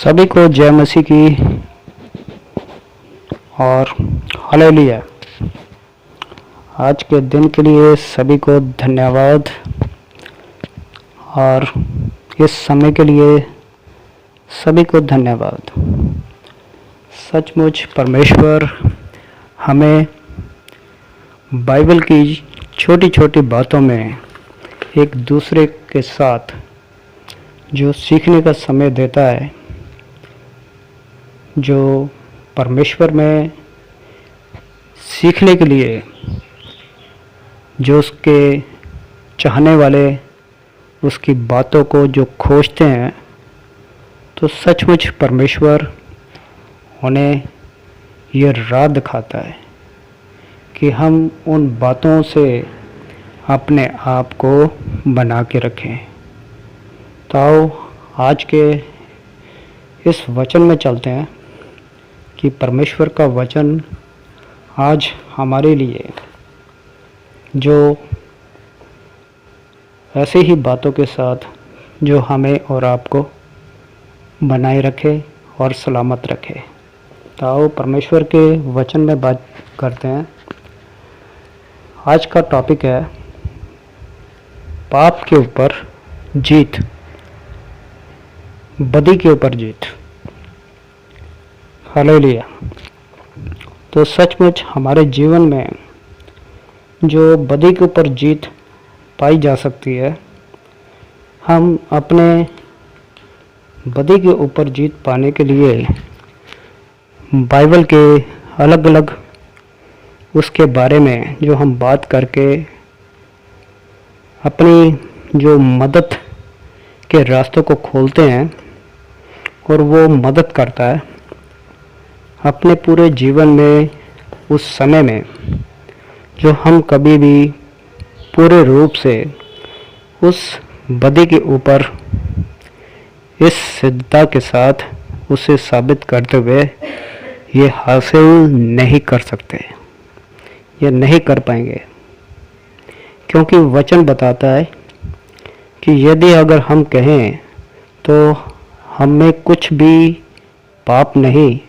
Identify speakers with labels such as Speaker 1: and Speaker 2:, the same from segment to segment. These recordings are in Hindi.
Speaker 1: सभी को जय मसीह की और हालेलुया। आज के दिन के लिए सभी को धन्यवाद और इस समय के लिए सभी को धन्यवाद। सचमुच परमेश्वर हमें बाइबल की छोटी छोटी बातों में एक दूसरे के साथ जो सीखने का समय देता है, जो परमेश्वर में सीखने के लिए जो उसके चाहने वाले उसकी बातों को जो खोजते हैं, तो सचमुच परमेश्वर उन्हें ये राह दिखाता है कि हम उन बातों से अपने आप को बना के रखें। तो आओ आज के इस वचन में चलते हैं कि परमेश्वर का वचन आज हमारे लिए जो ऐसे ही बातों के साथ जो हमें और आपको बनाए रखे और सलामत रखे। तो आओ परमेश्वर के वचन में बात करते हैं। आज का टॉपिक है पाप के ऊपर जीत, बदी के ऊपर जीत। हालेलुया। तो सचमुच हमारे जीवन में जो बदी के ऊपर जीत पाई जा सकती है, हम अपने बदी के ऊपर जीत पाने के लिए बाइबल के अलग अलग उसके बारे में जो हम बात करके अपनी जो मदद के रास्तों को खोलते हैं, और वो मदद करता है अपने पूरे जीवन में उस समय में जो हम कभी भी पूरे रूप से उस बदी के ऊपर इस सिद्धता के साथ उसे साबित करते हुए ये हासिल नहीं कर सकते, ये नहीं कर पाएंगे। क्योंकि वचन बताता है कि यदि अगर हम कहें तो हमें कुछ भी पाप नहीं,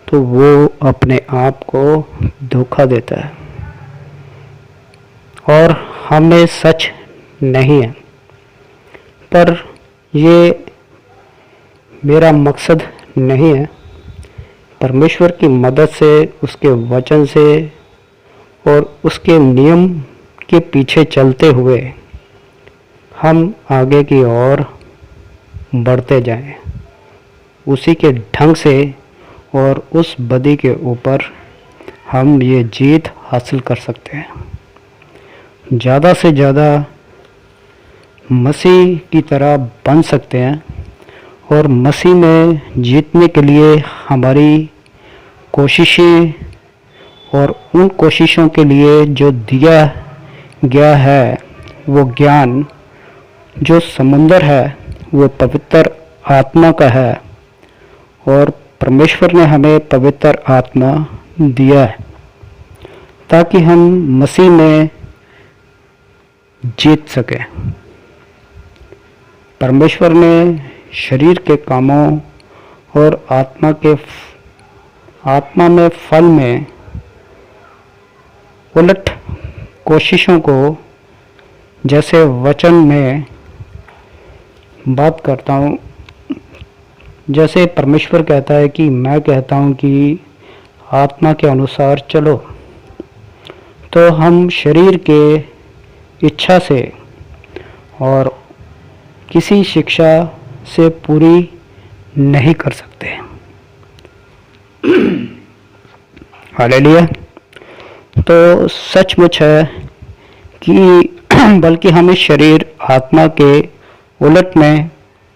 Speaker 1: तो वो अपने आप को धोखा देता है और हमें सच नहीं है। पर ये मेरा मकसद नहीं है। परमेश्वर की मदद से, उसके वचन से और उसके नियम के पीछे चलते हुए हम आगे की ओर बढ़ते जाएं, उसी के ढंग से, और उस बदी के ऊपर हम ये जीत हासिल कर सकते हैं। ज़्यादा से ज़्यादा मसीह की तरह बन सकते हैं, और मसीह में जीतने के लिए हमारी कोशिशें और उन कोशिशों के लिए जो दिया गया है वो ज्ञान, जो समुंदर है वो पवित्र आत्मा का है, और परमेश्वर ने हमें पवित्र आत्मा दिया है ताकि हम मसीह में जीत सकें। परमेश्वर ने शरीर के कामों और आत्मा में फल में उलट कोशिशों को, जैसे वचन में बात करता हूँ, जैसे परमेश्वर कहता है कि मैं कहता हूँ कि आत्मा के अनुसार चलो, तो हम शरीर के इच्छा से और किसी शिक्षा से पूरी नहीं कर सकते। हालेलुया। तो सचमुच है कि बल्कि हमें शरीर आत्मा के उलट में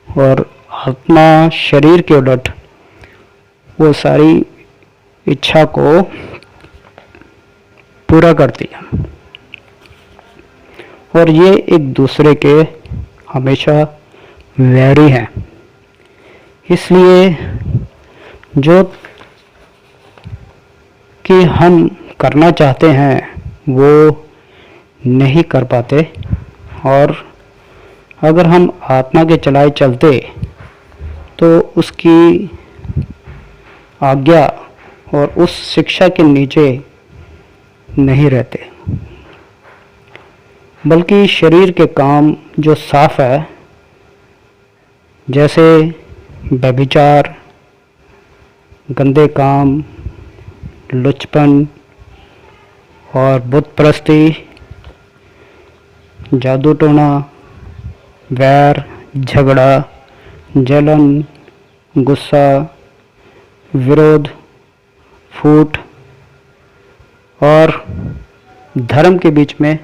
Speaker 1: और आत्मा शरीर के उलट वो सारी इच्छा को पूरा करती है, और ये एक दूसरे के हमेशा वैरी हैं। इसलिए जो कि हम करना चाहते हैं वो नहीं कर पाते, और अगर हम आत्मा के चलाए चलते तो उसकी आज्ञा और उस शिक्षा के नीचे नहीं रहते, बल्कि शरीर के काम जो साफ है, जैसे व्यभिचार, गंदे काम, लुचपन और बुत परस्ती, जादू टोना, वैर, झगड़ा, जलन, गुस्सा, विरोध, फूट और धर्म के बीच में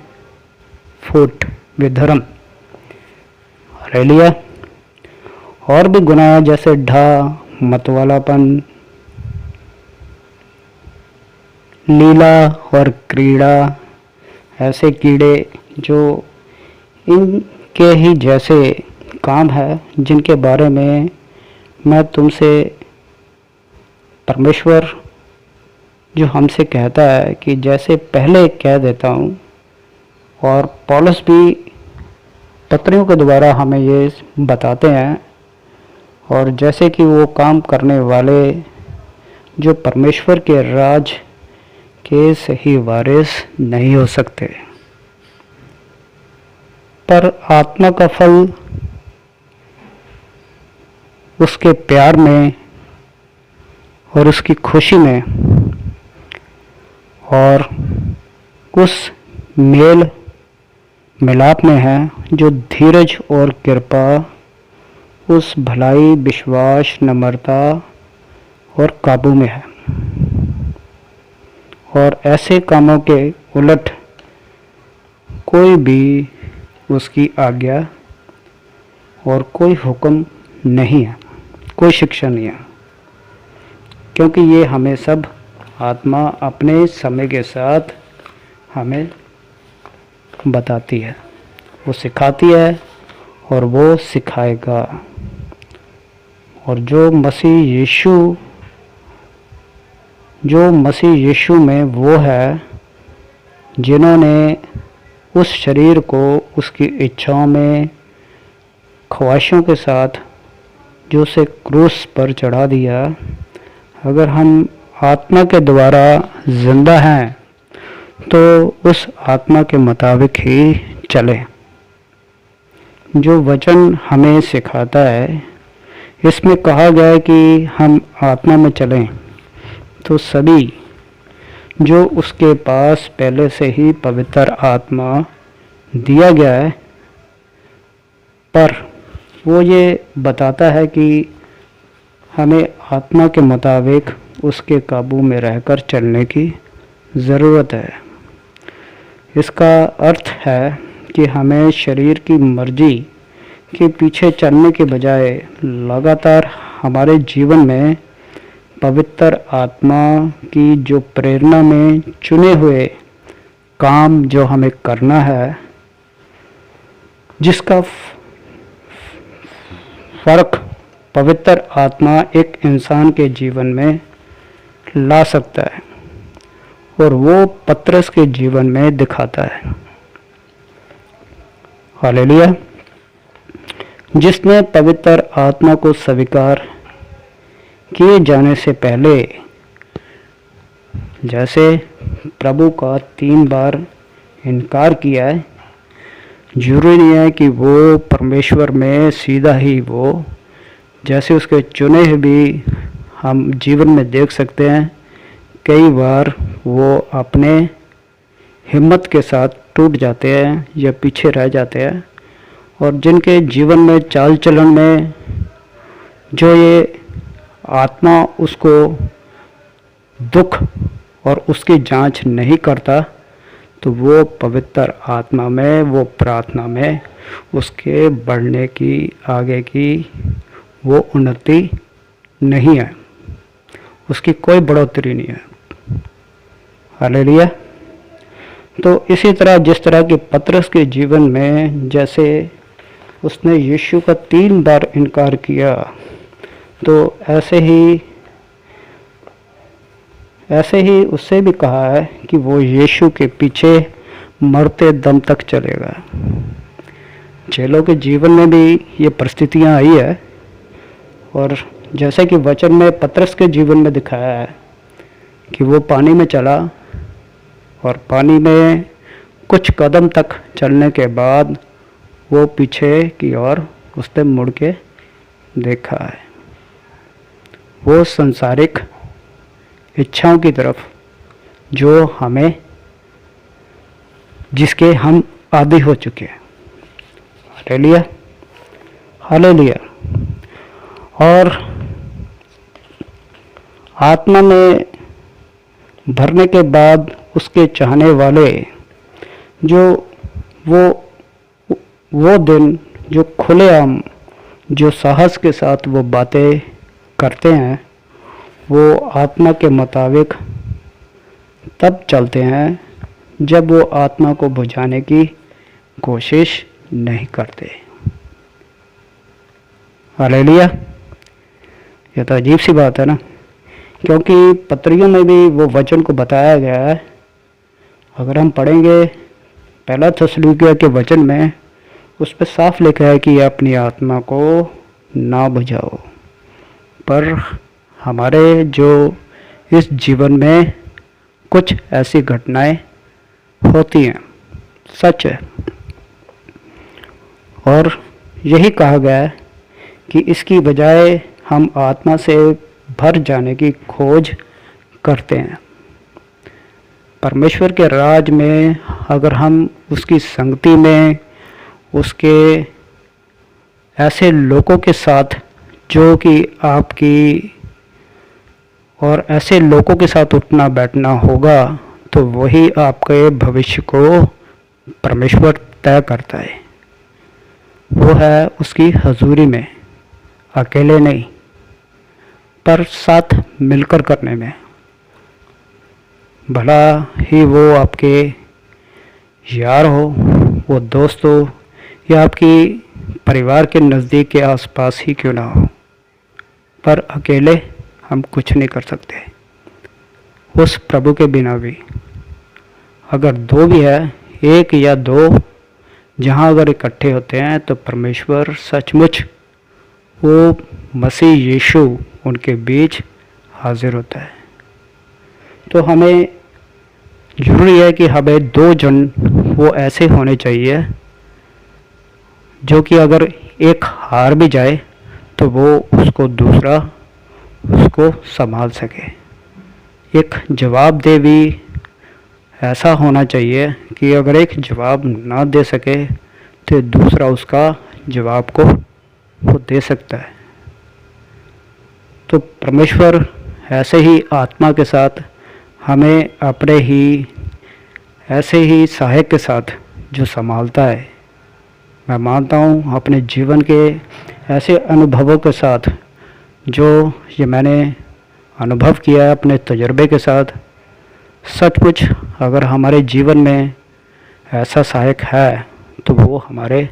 Speaker 1: फूट, विधर्म, हालेलुया। और भी गुनाह जैसे ढा, मतवालापन, लीला और क्रीड़ा, ऐसे कीड़े जो इनके ही जैसे काम है, जिनके बारे में मैं तुमसे, परमेश्वर जो हमसे कहता है कि जैसे पहले कह देता हूँ, और पौलुस भी पत्रियों के द्वारा हमें ये बताते हैं, और जैसे कि वो काम करने वाले जो परमेश्वर के राज के सही वारिस नहीं हो सकते, पर आत्मा का फल उसके प्यार में और उसकी खुशी में और उस मेल मिलाप में है जो धीरज और कृपा, उस भलाई, विश्वास, नम्रता और काबू में है। और ऐसे कामों के उलट कोई भी उसकी आज्ञा और कोई हुक्म नहीं है, कोई शिक्षा नहीं है, क्योंकि ये हमें सब आत्मा अपने समय के साथ हमें बताती है, वो सिखाती है और वो सिखाएगा। और जो मसीह यीशु में वो है जिन्होंने उस शरीर को उसकी इच्छाओं में, ख्वाहिशों के साथ जो उसे क्रूस पर चढ़ा दिया, अगर हम आत्मा के द्वारा जिंदा हैं तो उस आत्मा के मुताबिक ही चलें। जो वचन हमें सिखाता है, इसमें कहा गया है कि हम आत्मा में चलें, तो सभी जो उसके पास पहले से ही पवित्र आत्मा दिया गया है, पर वो ये बताता है कि हमें आत्मा के मुताबिक उसके काबू में रहकर चलने की ज़रूरत है। इसका अर्थ है कि हमें शरीर की मर्जी के पीछे चलने के बजाय लगातार हमारे जीवन में पवित्र आत्मा की जो प्रेरणा में चुने हुए काम जो हमें करना है, जिसका फर्क पवित्र आत्मा एक इंसान के जीवन में ला सकता है, और वो पतरस के जीवन में दिखाता है। हालेलुया। जिसने पवित्र आत्मा को स्वीकार किए जाने से पहले, जैसे प्रभु का 3 बार इनकार किया है, जरूरी नहीं है कि वो परमेश्वर में सीधा ही वो, जैसे उसके चुने हुए भी हम जीवन में देख सकते हैं, कई बार वो अपने हिम्मत के साथ टूट जाते हैं या पीछे रह जाते हैं, और जिनके जीवन में चाल चलन में जो ये आत्मा उसको दुख और उसकी जांच नहीं करता, तो वो पवित्र आत्मा में, वो प्रार्थना में उसके बढ़ने की, आगे की वो उन्नति नहीं है, उसकी कोई बढ़ोतरी नहीं है। हालेलुया। तो इसी तरह जिस तरह के पतरस के जीवन में जैसे उसने यीशु का 3 बार इनकार किया, तो ऐसे ही उससे भी कहा है कि वो यीशु के पीछे मरते दम तक चलेगा। चेलों के जीवन में भी ये परिस्थितियां आई है, और जैसे कि वचन में पतरस के जीवन में दिखाया है कि वो पानी में चला और पानी में कुछ कदम तक चलने के बाद वो पीछे की ओर उसने मुड़ के देखा है। वो संसारिक इच्छाओं की तरफ जो हमें जिसके हम आदी हो चुके हैं। Hallelujah, hallelujah. और आत्मा में भरने के बाद उसके चाहने वाले जो वो दिन जो खुलेआम जो साहस के साथ वो बातें करते हैं, वो आत्मा के मुताबिक तब चलते हैं जब वो आत्मा को बुझाने की कोशिश नहीं करते। हालेलुया। यह तो अजीब सी बात है ना, क्योंकि पत्रियों में भी वो वचन को बताया गया है। अगर हम पढ़ेंगे पहला थिस्सलुनीकियों के वचन में, उस पर साफ लिखा है कि अपनी आत्मा को ना बुझाओ। पर हमारे जो इस जीवन में कुछ ऐसी घटनाएं होती हैं, सच है, और यही कहा गया है कि इसकी बजाय हम आत्मा से भर जाने की खोज करते हैं। परमेश्वर के राज में अगर हम उसकी संगति में, उसके ऐसे लोगों के साथ जो कि आपकी और ऐसे लोगों के साथ उठना बैठना होगा, तो वही आपके भविष्य को परमेश्वर तय करता है। वो है उसकी हजूरी में, अकेले नहीं पर साथ मिलकर करने में। भला ही वो आपके यार हो, वो दोस्त हो, या आपकी परिवार के नज़दीक के आसपास ही क्यों ना हो, पर अकेले हम कुछ नहीं कर सकते। उस प्रभु के बिना भी अगर दो भी है, एक या दो जहाँ अगर इकट्ठे होते हैं, तो परमेश्वर सचमुच वो मसीह यीशु उनके बीच हाजिर होता है। तो हमें ज़रूरी है कि हमें दो जन वो ऐसे होने चाहिए जो कि अगर एक हार भी जाए तो वो उसको दूसरा उसको संभाल सके। एक जवाब दे भी ऐसा होना चाहिए कि अगर एक जवाब ना दे सके तो दूसरा उसका जवाब को वो दे सकता है। तो परमेश्वर ऐसे ही आत्मा के साथ हमें अपने ही ऐसे ही सहायक के साथ जो संभालता है। मैं मानता हूँ अपने जीवन के ऐसे अनुभवों के साथ जो ये मैंने अनुभव किया है अपने तजुर्बे के साथ, सचमुच अगर हमारे जीवन में ऐसा सहायक है तो वो हमारे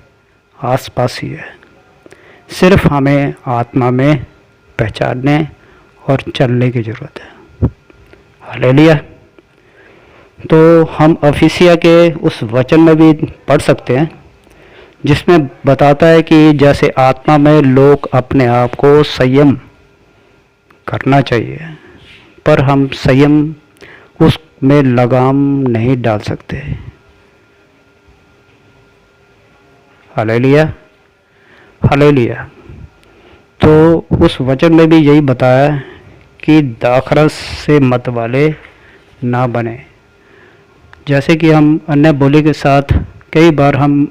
Speaker 1: आसपास ही है। सिर्फ हमें आत्मा में पहचानने और चलने की ज़रूरत है। हालेलुया। तो हम अफिसिया के उस वचन में भी पढ़ सकते हैं जिसमें बताता है कि जैसे आत्मा में लोग अपने आप को संयम करना चाहिए, पर हम संयम उसमें लगाम नहीं डाल सकते। Hallelujah, hallelujah. तो उस वचन में भी यही बताया कि दाखरस से मत वाले ना बने। जैसे कि हम अन्य बोली के साथ कई बार हम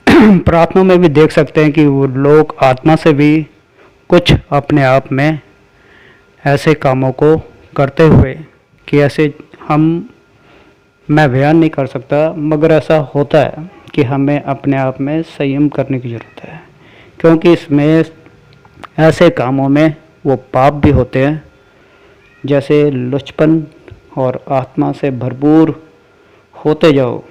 Speaker 1: प्रार्थना में भी देख सकते हैं कि वो लोग आत्मा से भी कुछ अपने आप में ऐसे कामों को करते हुए कि ऐसे मैं बयान नहीं कर सकता, मगर ऐसा होता है कि हमें अपने आप में संयम करने की ज़रूरत है, क्योंकि इसमें ऐसे कामों में वो पाप भी होते हैं जैसे लुचपन, और आत्मा से भरपूर होते जाओ।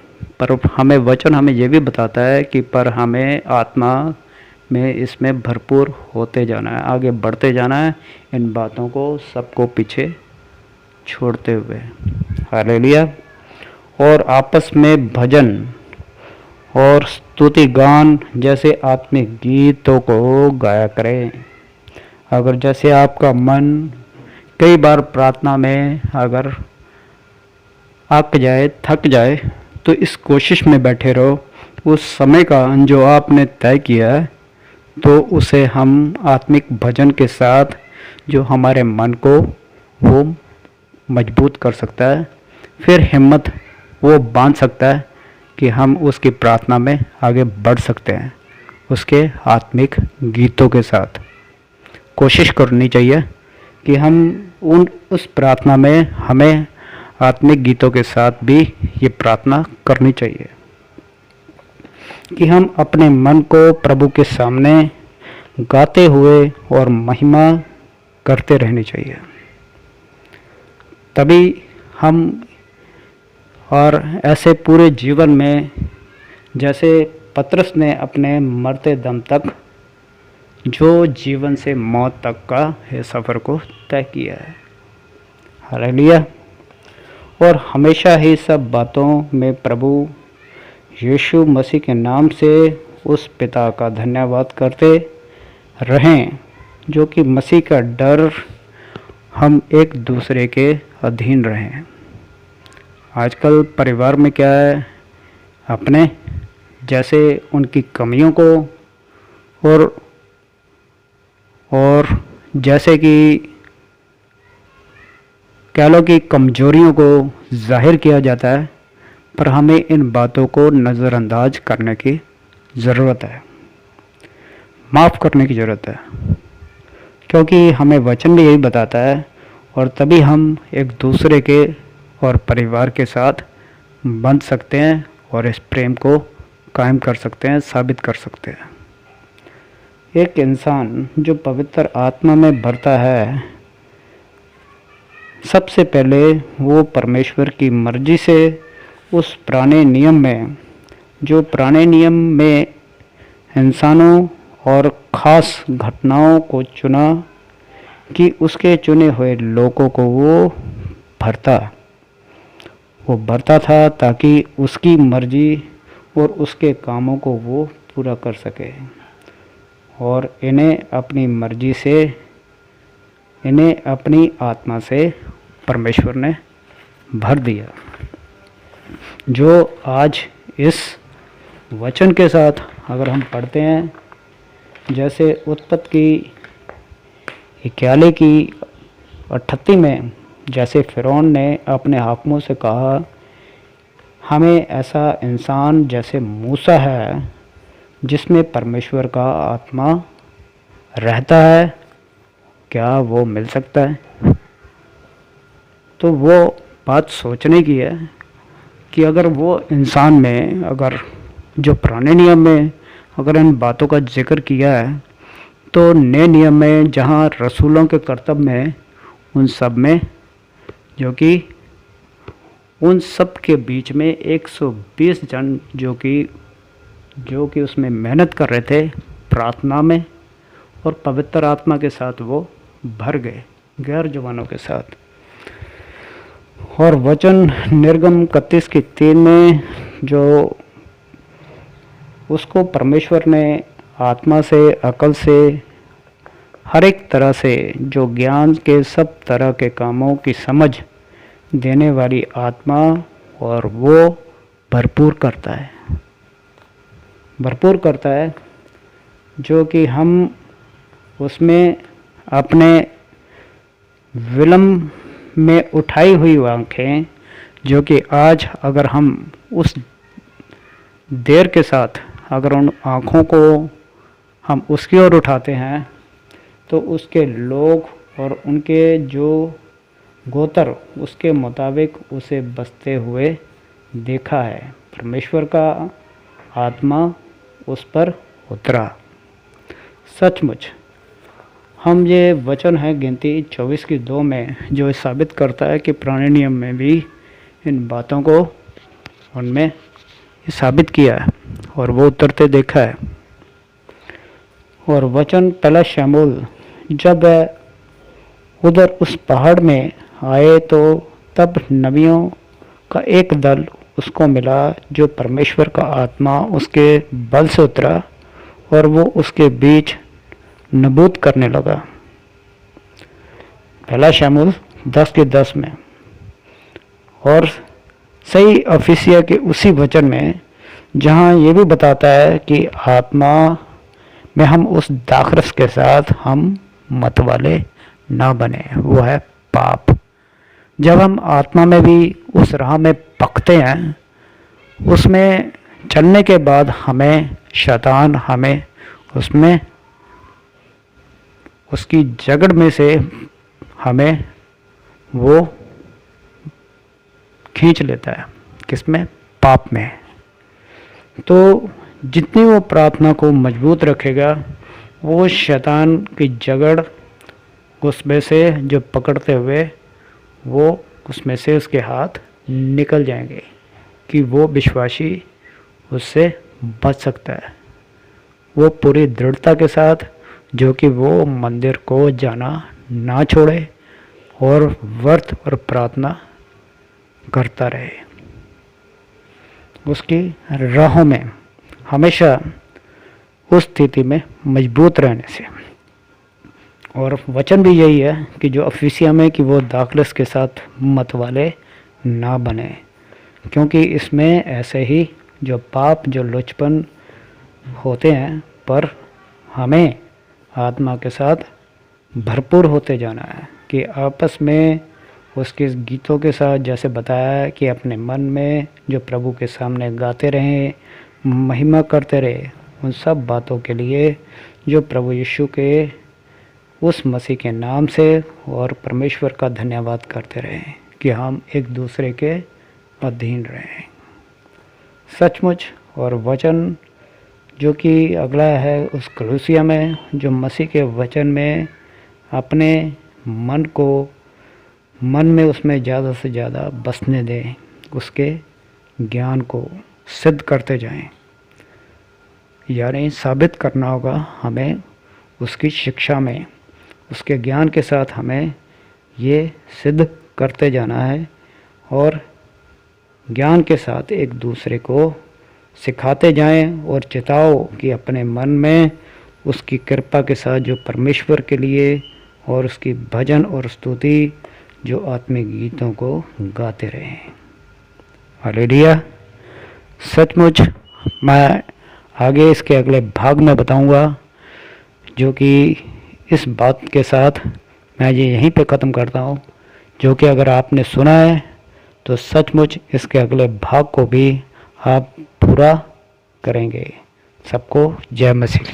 Speaker 1: पर हमें ये भी बताता है कि पर हमें आत्मा में इसमें भरपूर होते जाना है, आगे बढ़ते जाना है, इन बातों को सबको पीछे छोड़ते हुए। हालेलुया। और आपस में भजन और स्तुति गान जैसे आत्मिक गीतों को गाया करें।
Speaker 2: अगर जैसे आपका मन कई बार प्रार्थना में अगर अक जाए, थक जाए, तो इस कोशिश में बैठे रहो उस समय का जो आपने तय किया है, तो उसे हम आत्मिक भजन के साथ जो हमारे मन को वो मजबूत कर सकता है, फिर हिम्मत वो बांध सकता है कि हम उसकी प्रार्थना में आगे बढ़ सकते हैं उसके आत्मिक गीतों के साथ। कोशिश करनी चाहिए कि हम उस प्रार्थना में हमें आत्मिक गीतों के साथ भी ये प्रार्थना करनी चाहिए कि हम अपने मन को प्रभु के सामने गाते हुए और महिमा करते रहनी चाहिए। तभी हम और ऐसे पूरे जीवन में जैसे पतरस ने अपने मरते दम तक जो जीवन से मौत तक का है सफ़र को तय किया है। हालेलुया। और हमेशा ही सब बातों में प्रभु यीशु मसीह के नाम से उस पिता का धन्यवाद करते रहें जो कि मसीह का डर हम एक दूसरे के अधीन रहें। आजकल परिवार में क्या है, अपने जैसे उनकी कमियों को और जैसे कि कह लो कि कमजोरियों को जाहिर किया जाता है, पर हमें इन बातों को नज़रअंदाज करने की ज़रूरत है, माफ़ करने की ज़रूरत है, क्योंकि हमें वचन भी यही बताता है। और तभी हम एक दूसरे के और परिवार के साथ बंध सकते हैं और इस प्रेम को कायम कर सकते हैं, साबित कर सकते हैं। एक इंसान जो पवित्र आत्मा में भरता है, सबसे पहले वो परमेश्वर की मर्जी से उस पुराने नियम में, जो पुराने नियम में इंसानों और ख़ास घटनाओं को चुना कि उसके चुने हुए लोगों को वो भरता था ताकि उसकी मर्जी और उसके कामों को वो पूरा कर सके। और इन्हें अपनी मर्जी से, इन्हें अपनी आत्मा से परमेश्वर ने भर दिया। जो आज इस वचन के साथ अगर हम पढ़ते हैं, जैसे उत्पत्ति की 41 की 38 में, जैसे फ़िरौन ने अपने हाकिमों से कहा हमें ऐसा इंसान जैसे मूसा है जिसमें परमेश्वर का आत्मा रहता है, क्या वो मिल सकता है? तो वो बात सोचने की है कि अगर वो इंसान में, अगर जो पुराने नियम में अगर इन बातों का जिक्र किया है, तो नए नियम में जहाँ रसूलों के कर्तव्य में, उन सब में जो कि उन सब के बीच में 120 जन जो कि उसमें मेहनत कर रहे थे प्रार्थना में, और पवित्र आत्मा के साथ वो भर गए गैर जवानों के साथ। और वचन निर्गम 31 की 3 में जो उसको परमेश्वर ने आत्मा से, अकल से, हर एक तरह से जो ज्ञान के सब तरह के कामों की समझ देने वाली आत्मा, और वो भरपूर करता है जो कि हम उसमें अपने विलम्ब में उठाई हुई आँखें, जो कि आज अगर हम उस देर के साथ अगर उन आँखों को हम उसकी ओर उठाते हैं, तो उसके लोग और उनके जो गोत्र उसके मुताबिक उसे बसते हुए देखा है। परमेश्वर का आत्मा उस पर उतरा। सचमुच हम ये वचन है गिनती 24 की 2 में जो साबित करता है कि पुराने नियम में भी इन बातों को उनमें साबित किया है और वो उतरते देखा है। और वचन पहला शमूएल जब उधर उस पहाड़ में आए, तो तब नबियों का एक दल उसको मिला जो परमेश्वर का आत्मा उसके बल से उतरा, और वो उसके बीच नबूद करने लगा। पहला शमूएल 10:10 में। और सही अफिसिया के उसी वचन में जहाँ ये भी बताता है कि आत्मा में हम उस दाखरस के साथ हम मतवाले ना बने, वो है पाप। जब हम आत्मा में भी उस राह में पकते हैं, उसमें चलने के बाद हमें शैतान हमें उसमें उसकी जगड़ में से हमें वो खींच लेता है, किसमें? पाप में। तो जितनी वो प्रार्थना को मजबूत रखेगा, वो शैतान की जगड़ उसमें से जो पकड़ते हुए वो उसमें से उसके हाथ निकल जाएंगे कि वो विश्वासी उससे बच सकता है। वो पूरी दृढ़ता के साथ जो कि वो मंदिर को जाना ना छोड़े और व्रत और प्रार्थना करता रहे, उसकी राहों में हमेशा उस स्थिति में मजबूत रहने से। और वचन भी यही है कि जो अफिसिया में कि वो दाखलस के साथ मतवाले ना बने, क्योंकि इसमें ऐसे ही जो पाप जो लुचपन होते हैं, पर हमें आत्मा के साथ भरपूर होते जाना है कि आपस में उसके गीतों के साथ, जैसे बताया है कि अपने मन में जो प्रभु के सामने गाते रहें, महिमा करते रहे उन सब बातों के लिए जो प्रभु यीशु के उस मसीह के नाम से, और परमेश्वर का धन्यवाद करते रहें कि हम एक दूसरे के अधीन रहें सचमुच। और वचन जो कि अगला है उस कलूसिया में, जो मसीह के वचन में अपने मन में उसमें ज़्यादा से ज़्यादा बसने दें, उसके ज्ञान को सिद्ध करते जाएं, यानी साबित करना होगा हमें उसकी शिक्षा में, उसके ज्ञान के साथ हमें ये सिद्ध करते जाना है। और ज्ञान के साथ एक दूसरे को सिखाते जाएं और चिताओ कि अपने मन में उसकी कृपा के साथ जो परमेश्वर के लिए और उसकी भजन और स्तुति जो आत्मिक गीतों को गाते रहें। हालेलुया। सचमुच मैं आगे इसके अगले भाग में बताऊंगा, जो कि इस बात के साथ मैं ये यहीं पे ख़त्म करता हूँ, जो कि अगर आपने सुना है तो सचमुच इसके अगले भाग को भी आप पूरा करेंगे। सबको जय मसीह।